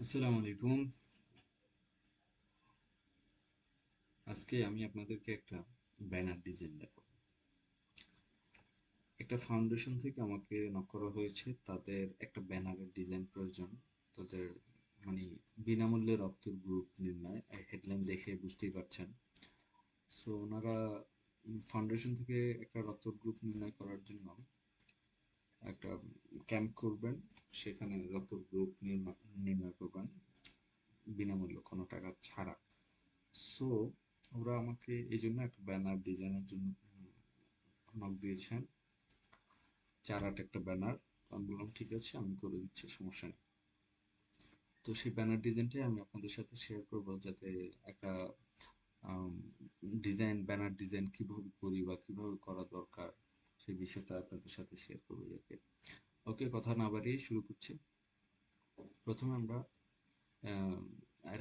আসসালামু আলাইকুম। আজকে আমি আপনাদেরকে একটা ব্যানার ডিজাইন দেখাবো। একটা ফাউন্ডেশন থেকে আমাকে নক করা হয়েছে, তাদের একটা ব্যানারের ডিজাইন প্রয়োজন। তাদের মানে বিনামূল্যে রক্তের গ্রুপ নির্ণয়, হেডলাইন দেখে বুঝতেই পারছেন। সো ওনারা ফাউন্ডেশন থেকে একটা রক্তের গ্রুপ নির্ণয় করার জন্য একটা ক্যাম্প করবেন। সেখানে রক্তের গ্রুপ নির্ণয় করবেন বিনামূল্য, কোনো টাকা ছাড়া। সো ওরা আমাকে এই জন্য একটা ব্যানার ডিজাইনের জন্য নক দিয়েছেন, 4-8 একটা ব্যানার। আমি বললাম ঠিক আছে, আমি করে দিচ্ছি, সমস্যা নেই। তো সেই ব্যানার ডিজাইনটাই আমি আপনাদের সাথে শেয়ার করব, যাতে একটা ডিজাইন, ব্যানার ডিজাইন কিভাবে করি বা কিভাবে করা দরকার, সেই বিষয়টা আপনাদের সাথে শেয়ার করবো যাকে। ওকে, কথা না বাড়িয়ে শুরু করছি। প্রথমে আমরা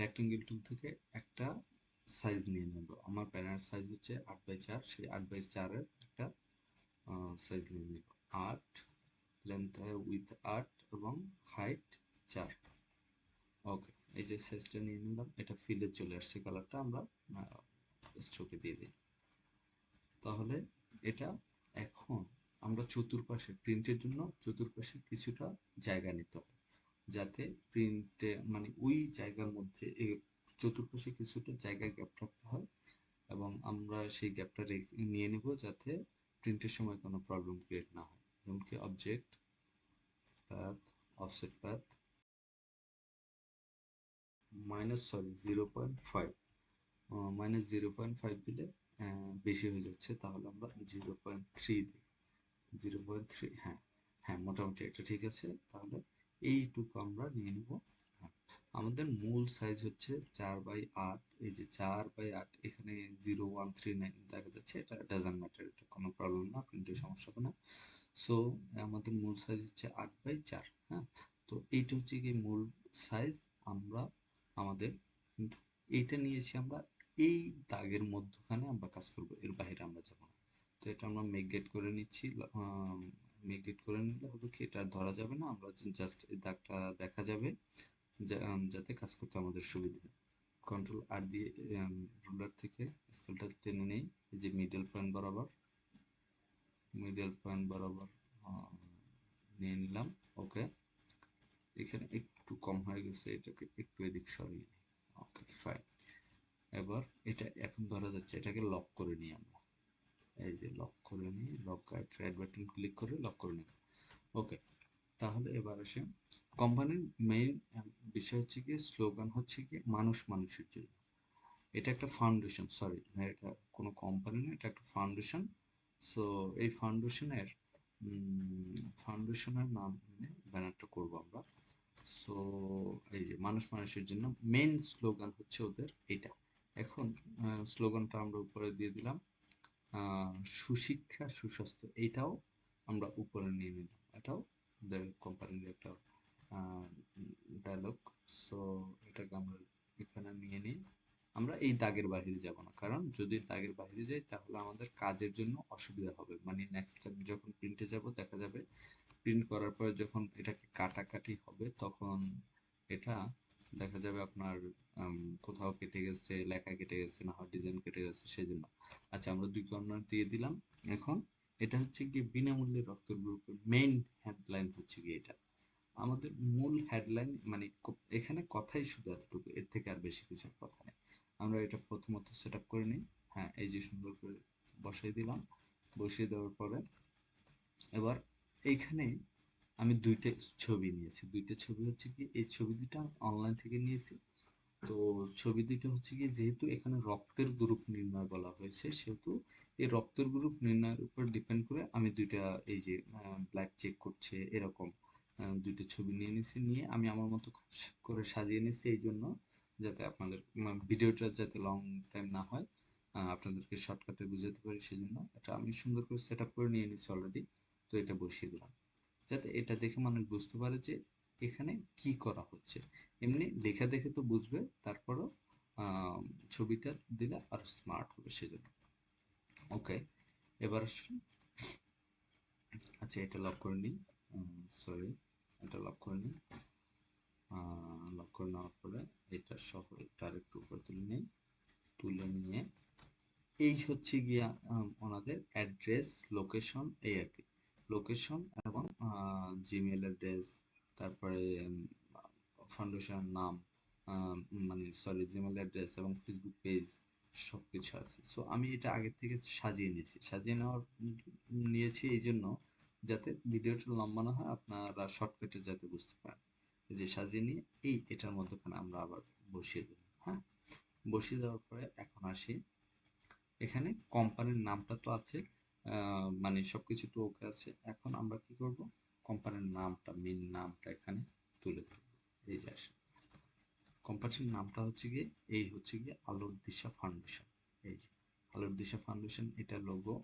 রেক্টেঙ্গেল টুল থেকে একটা সাইজ নিয়ে নেব। আমার ব্যানার সাইজ হচ্ছে 8x4, সেই 8x4-এর একটা সাইজ নিয়ে নেব। 8 লেন্থ, উইথ 8 এবং হাইট 4। ওকে, এই যে সাইজটা নিয়ে নিলাম, এটা ফিলে চলে আসছে, কালারটা আমরা স্ট্রোকে দিয়ে দিই। তাহলে এটা এখন আমরা চতুর্পাশে প্রিন্টের জন্য চতুর্পাশে কিছুটা জায়গা নিতে হবে, যাতে প্রিন্টে মানে ওই জায়গার মধ্যে চতুর্পাশে কিছুটা জায়গায় গ্যাপ রাখতে হয়, এবং আমরা সেই গ্যাপটা নিয়ে নেব যাতে প্রিন্টের সময় কোনো প্রবলেম ক্রিয়েট না হয়। যেমন কি অবজেক্ট পাথ, অফসেট পাথ -0.5, -0.5 দিলে বেশি হয়ে যাচ্ছে, তাহলে আমরা 0.3 দিই। 0.3, হ্যাঁ হ্যাঁ, মোটামুটি একটা ঠিক আছে। তাহলে এইটুকু আমরা নিয়ে নিব। হ্যাঁ, আমাদের মূল সাইজ হচ্ছে 4/8। এই যে 4/8, এখানে 0.139 দেখা যাচ্ছে, এটা ডাজন্ট ম্যাটার, এটা কোনো প্রবলেম না, প্রিন্টের সমস্যা হবে না। সো আমাদের মূল সাইজ হচ্ছে 8/4। হ্যাঁ, তো এইটা হচ্ছে কি মূল সাইজ। আমরা আমাদের কিন্তু এইটা নিয়েছি আমরা, এই দাগের মধ্যখানে আমরা কাজ করব, এর বাইরে আমরা যাব না। তো এটা আমরা মেক গেট করে নিচ্ছি। মেক গেট করে নিলে হবে কি, এটা ধরা যাবে না, আমরা জাস্ট এই দাগটা দেখা যাবে, যাতে কাজ করতে আমাদের সুবিধা হয়। কন্ট্রোল আর দিয়ে রুলার থেকে স্কেলটা টেনে নেই, এই যে মিডল পয়েন্ট বরাবর, মিডল পয়েন্ট বরাবর আহ, নিয়ে নিলাম। ওকে, এখানে একটু কম হয়ে গেছে, এটাকে একটু এদিক সরিয়ে নিই। ওকে, ফাইন। এবার এটা এখন ধরা যাচ্ছে, এটাকে লক করে নিই আমরা। এই যে লক করে নিই, লক রাইট বাটন ক্লিক করে লক করে নিই। ওকে, তাহলে এবার আসে কোম্পানির মেইন বিষয় হচ্ছে কি, স্লোগান হচ্ছে কি মানুষ মানুষের জন্য। এটা একটা ফাউন্ডেশন, সরি, এটা কোনো কোম্পানি না, এটা একটা ফাউন্ডেশন। সো এই ফাউন্ডেশনের নাম ব্যানারটা করবো আমরা। সো এই যে মানুষ মানুষের জন্য, মেইন স্লোগান হচ্ছে ওদের এটা। এখন স্লোগানটা আমরা উপরে দিয়ে দিলাম, সুশিক্ষা সুস্বাস্থ্য, এইটাও আমরা উপরে নিয়ে নিলাম। এটাও ওদের কোম্পানির একটা ডায়লগ। সো এটাকে আমরা এখানে নিয়ে নিই। আমরা এই দাগের বাইরে যাব না, কারণ যদি দাগের বাইরে যাই তাহলে আমাদের কাজের জন্য অসুবিধা হবে। মানে নেক্সট টাইম যখন প্রিন্টে যাব, দেখা যাবে প্রিন্ট করার পরে যখন এটাকে কাটাকাটি হবে, তখন এটা দেখা যাবে আপনার কোথাও কেটে গেছে, লেখা কেটে গেছে, না হয় ডিজাইন কেটে গেছে, সেই জন্য। আচ্ছা, আমরা 2 কর্নার দিয়ে দিলাম। এখন এটা হচ্ছে কি বিনামূল্যে রক্ত গ্রুপের মেইন হেডলাইন হচ্ছে কি এটা। আমাদের মূল হেডলাইন মানে এখানে কথাই শুধু এতটুকু, এর থেকে আর বেশি কিছু কথা নেই। আমরা এটা প্রথমত সেট আপ করে নিই। হ্যাঁ, এই যে সুন্দর করে বসাই দিলাম। বসিয়ে দেওয়ার পরে এবার এইখানে আমি 2টে ছবি নিয়েছি। 2টে ছবি হচ্ছে কি, এই ছবি দুটা অনলাইন থেকে নিয়েছি। তো ছবি দুটো হচ্ছে কি, যেহেতু এখানে রক্তের গ্রুপ নির্ণয় বলা হয়েছে, সেহেতু এই রক্তের গ্রুপ নির্ণয়ের উপর ডিপেন্ড করে আমি দুইটা, এই যে ব্লাড চেক করছে এরকম 2টে ছবি নিয়ে নিয়েছি। নিয়ে আমি আমার মতো করে সাজিয়ে নিয়েছি, এই জন্য যাতে আপনাদের ভিডিওটা যাতে লং টাইম না হয়, আপনাদেরকে শর্টকাটে বুঝাতে পারি, সেই জন্য এটা আমি সুন্দর করে সেট আপ করে নিয়ে নিয়েছি অলরেডি। তো এটা বসিয়ে দিলাম, যাতে এটা দেখে মানুষ বুঝতে পারে যে এখানে কি করা হচ্ছে। এমনি লেখা দেখে তো বুঝবে, তারপরও আহ, ছবিটা দিলে আর স্মার্ট হবে সেজন্য। ওকে, এবার আসুন। আচ্ছা, এটা লক করে নিই, সরি, এটা লক করে নিই। লক করে নেওয়ার পরে এটা সহ এটা একটু উপর তুলে নিই, তুলে নিয়ে এই হচ্ছে গিয়া ওনাদের অ্যাড্রেস, লোকেশন, এই আর কি। লোকেশন এবং জিমেল অ্যাড্রেস, তারপরে ফাউন্ডেশনের নাম, মানে সরি জিমেল অ্যাড্রেস এবং ফেসবুক পেজ সব কিছু আছে। সো আমি এটা আগের থেকে সাজিয়ে নিয়েছি। সাজিয়ে নেওয়ার নিয়েছি এই জন্য যাতে ভিডিওটা লম্বা না হয়, আপনারা শর্টকাটে যাতে বুঝতে পারেন। এই যে সাজিয়ে নিয়ে এটার মধ্যখানে আমরা আবার বসিয়ে দেব। হ্যাঁ, বসিয়ে দেওয়ার পরে এখন আসি, এখানে কোম্পানির নামটা তো আছে, মানে সবকিছু তো ওকে আছে। এখন আমরা কি করব, কোম্পানির নামটা, মেন নামটা এখানে তুলে ধরবো। এই যে আসে, কোম্পানির নামটা হচ্ছে গিয়ে এই হচ্ছে গিয়ে আলোর দিশা ফাউন্ডেশন। এই যে আলোর দিশা ফাউন্ডেশন, এটা লোগো।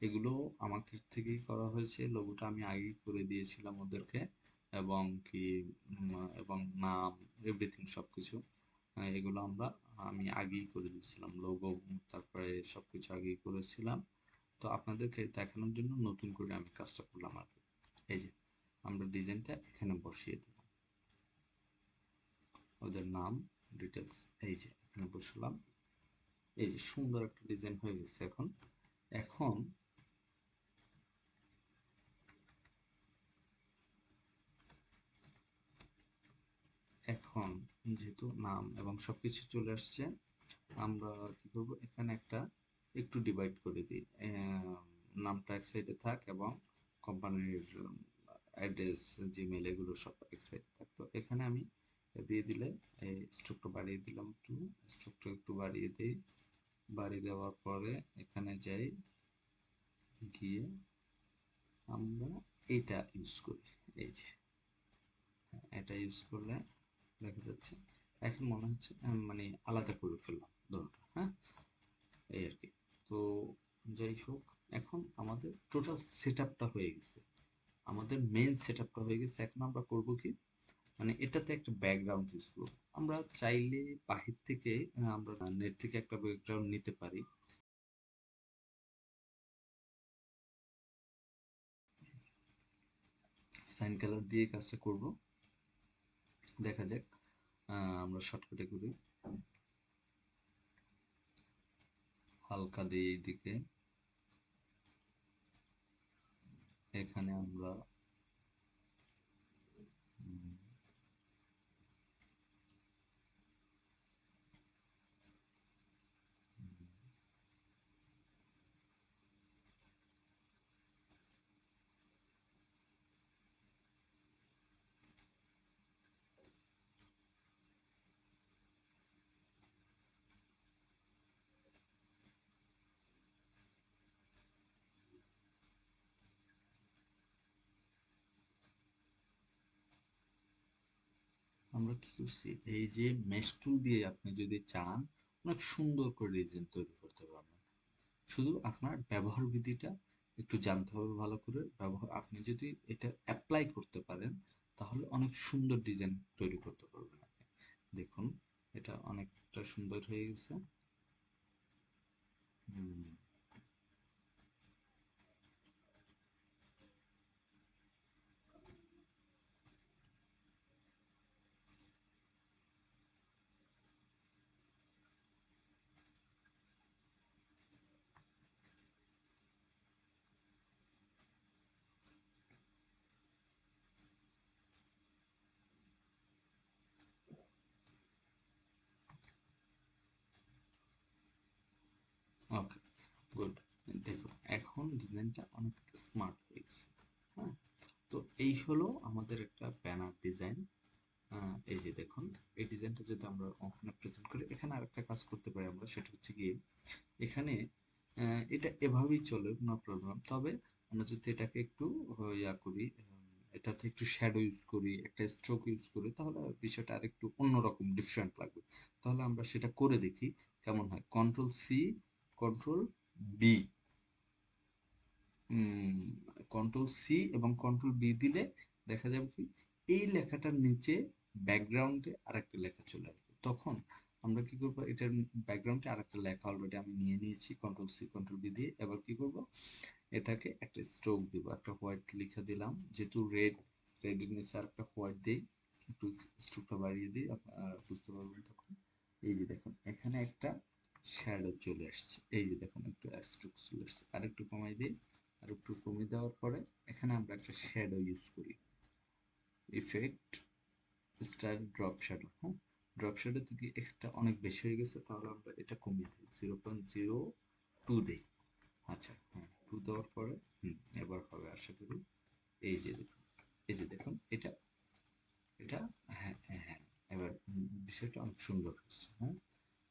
এগুলো আমাকে থেকেই করা হয়েছে, লোগোটা আমি আগেই করে দিয়েছিলাম ওদেরকে, এবং কি এবং নাম, এভরিথিং সবকিছু এগুলো আমি আগেই করে দিয়েছিলাম, লোগো তারপরে সবকিছু আগেই করেছিলাম। তো আপনাদেরকে দেখানোর জন্য নতুন করে আমি কাজটা করলাম আর কি। এই যে আমরা ডিজাইনটা এখানে বসিয়ে দিলাম, ওদের নাম, ডিটেলস, এই যে এখানে বসালাম। এই যে সুন্দর একটা ডিজাইন হয়ে গেছে। এখন এখন এখন যেহেতু নাম এবং সবকিছু চলে আসছে, আমরা কি করব, এখানে একটা একটু ডিভাইড করে দিই, নামটা এক সাইডে থাক এবং কোম্পানির অ্যাড্রেস, জিমেল এগুলো সব এক সাইডে থাক। তো এখানে আমি দিয়ে দিলে এই স্ট্রোকটা বাড়িয়ে দিলাম, একটু স্ট্রোকটা একটু বাড়িয়ে দিই। বাড়িয়ে দেওয়ার পরে এখানে যাই, গিয়ে আমরা এটা ইউজ করি। এই যে এটা ইউজ করলে দেখা যাচ্ছে এখন মনে হচ্ছে মানে আলাদা করে ফেললাম দুটোটা। হ্যাঁ, এই আর কি। তো যাই হোক, এখন আমাদের টোটাল সেট আপটা হয়ে গেছে, আমাদের মেন সেট আপটা হয়ে গেছে। এখন আমরা করব কি, মানে এটাতে একটা ব্যাকগ্রাউন্ড ইউজ করব। আমরা চাইলে বাহির থেকে আমরা নেট থেকে একটা ব্যাকগ্রাউন্ড নিতে পারি। সাইন কালার দিয়ে কাজটা করব, দেখা যাক। আমরা শর্টকাটে করি, হালকা দিয়ে এইদিকে, এখানে আমরা উম, আমরা কি করছি, এই যে মেশ টুল দিয়ে আপনি যদি চান অনেক সুন্দর করে ডিজাইন তৈরি করতে পারবেন। শুধু আপনার ব্যবহার বিধিটা একটু জানতে হবে ভালো করে। ব্যবহার আপনি যদি এটা অ্যাপ্লাই করতে পারেন তাহলে অনেক সুন্দর ডিজাইন তৈরি করতে পারবেন আপনি। দেখুন এটা অনেকটা সুন্দর হয়ে গেছে। হুম, ওকে, গুড। দেখুন এখন ডিজাইনটা অনেক স্মার্ট হয়ে গেছে। হ্যাঁ, তো এই হলো আমাদের একটা ব্যানার ডিজাইন। এই যে দেখুন, এই ডিজাইনটা যদি আমরা ওখানে প্রেজেন্ট করি, এখানে আরেকটা কাজ করতে পারি আমরা, সেটা হচ্ছে গিয়ে এখানে এটা এভাবেই চলে, নো প্রবলেম। তবে আমরা যদি এটাকে একটু ইয়া করি, এটাতে একটু শ্যাডো ইউজ করি, একটা স্ট্রোক ইউজ করি, তাহলে বিষয়টা আরেকটু অন্যরকম ডিফারেন্ট লাগবে। তাহলে আমরা সেটা করে দেখি কেমন হয়। Control C, control B, control C এবং কন্ট্রোল বি দিলে দেখা যাবে কি, এই লেখাটার নিচে ব্যাকগ্রাউন্ডে আরেকটা লেখা চলে আসবে। তখন আমরা কি করবো, এটার ব্যাকগ্রাউন্ডে আরেকটা লেখা অলরেডি আমি নিয়ে নিয়েছি কন্ট্রোল সি কন্ট্রোল বি দিয়ে। এবার কি করব, এটাকে একটা স্ট্রোক দিব, একটা হোয়াইট লিখে দিলাম, যেহেতু রেড, রেডের নিচে আরেকটা হোয়াইট দিই। একটু স্ট্রোকটা বাড়িয়ে দিই, আপনারা বুঝতে পারবেন তখন। এই যে দেখুন এখানে একটা শ্যাডো চলে আসছে, এই যে দেখুন একটু স্ট্রোক চলে আসছে, আর একটু কমাই দিই, আর একটু কমিয়ে দেওয়ার পরে এখানে আমরা একটা শ্যাডো ইউজ করি, ইফেক্ট স্টাইল ড্রপ শ্যাডো। হ্যাঁ, ড্রপ শ্যাডো থেকে একটা অনেক বেশি হয়ে গেছে, তাহলে আমরা এটা কমিয়ে দিই, 0.02 দিই। আচ্ছা হ্যাঁ, 2 দেওয়ার পরে এবার হবে আশা করি। এই যে দেখুন, এই যে দেখুন এটা, এটা হ্যাঁ হ্যাঁ হ্যাঁ, এবার বিষয়টা অনেক সুন্দর হচ্ছে। হ্যাঁ,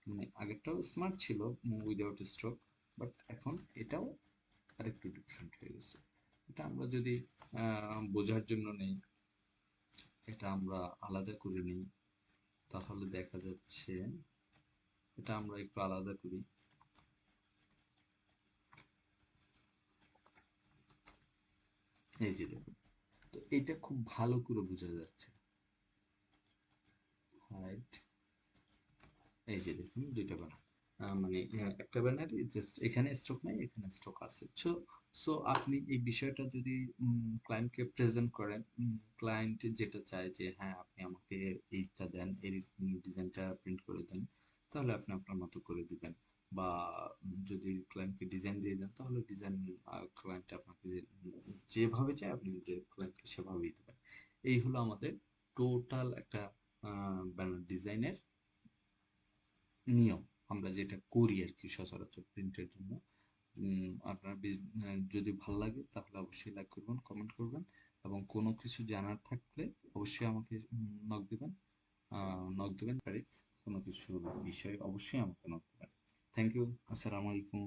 মানে আগেরটাও স্মার্ট ছিল উইদাউট স্ট্রোক, বাট এখন এটাও আরেকটু ডিফারেন্ট হয়ে গেছে। এটা আমরা যদি বোঝার জন্য নেই, এটা আমরা আলাদা করে নিই, তাহলে দেখা যাচ্ছে এটা আমরা একটু আলাদা করি। এই যে দেখুন, তো এটা খুব ভালো করে বোঝা যাচ্ছে। হাইট, এই যে দেখুন দুইটা ব্যানার, মানে একটা ব্যানার জাস্ট এখানে স্ট্রোক নাই, এখানে স্ট্রোক আছে। সো সো আপনি এই বিষয়টা যদি ক্লায়েন্টকে প্রেজেন্ট করেন, ক্লায়েন্ট যেটা চায় যে হ্যাঁ আপনি আমাকে এইটা দেন, এই ডিজাইনটা প্রিন্ট করে দেন, তাহলে আপনি আপনার মতো করে দিবেন। বা যদি ক্লায়েন্টকে ডিজাইন দিয়ে দেন, তাহলে ডিজাইন ক্লায়েন্ট আপনাকে যেভাবে চায় আপনি ক্লায়েন্টকে সেভাবেই দেবেন। এই হলো আমাদের টোটাল একটা ব্যানার ডিজাইনের নিয়ম, আমরা যেটা করি আর কি সচরাচর প্রিন্টের জন্য। আপনার যদি ভালো লাগে তাহলে অবশ্যই লাইক করবেন, কমেন্ট করবেন, এবং কোনো কিছু জানার থাকলে অবশ্যই আমাকে নক দিবেন, নক দিবেন পারি, কোনো কিছু বিষয়ে অবশ্যই আমাকে নক দিবেন। থ্যাংক ইউ, আসসালামু আলাইকুম।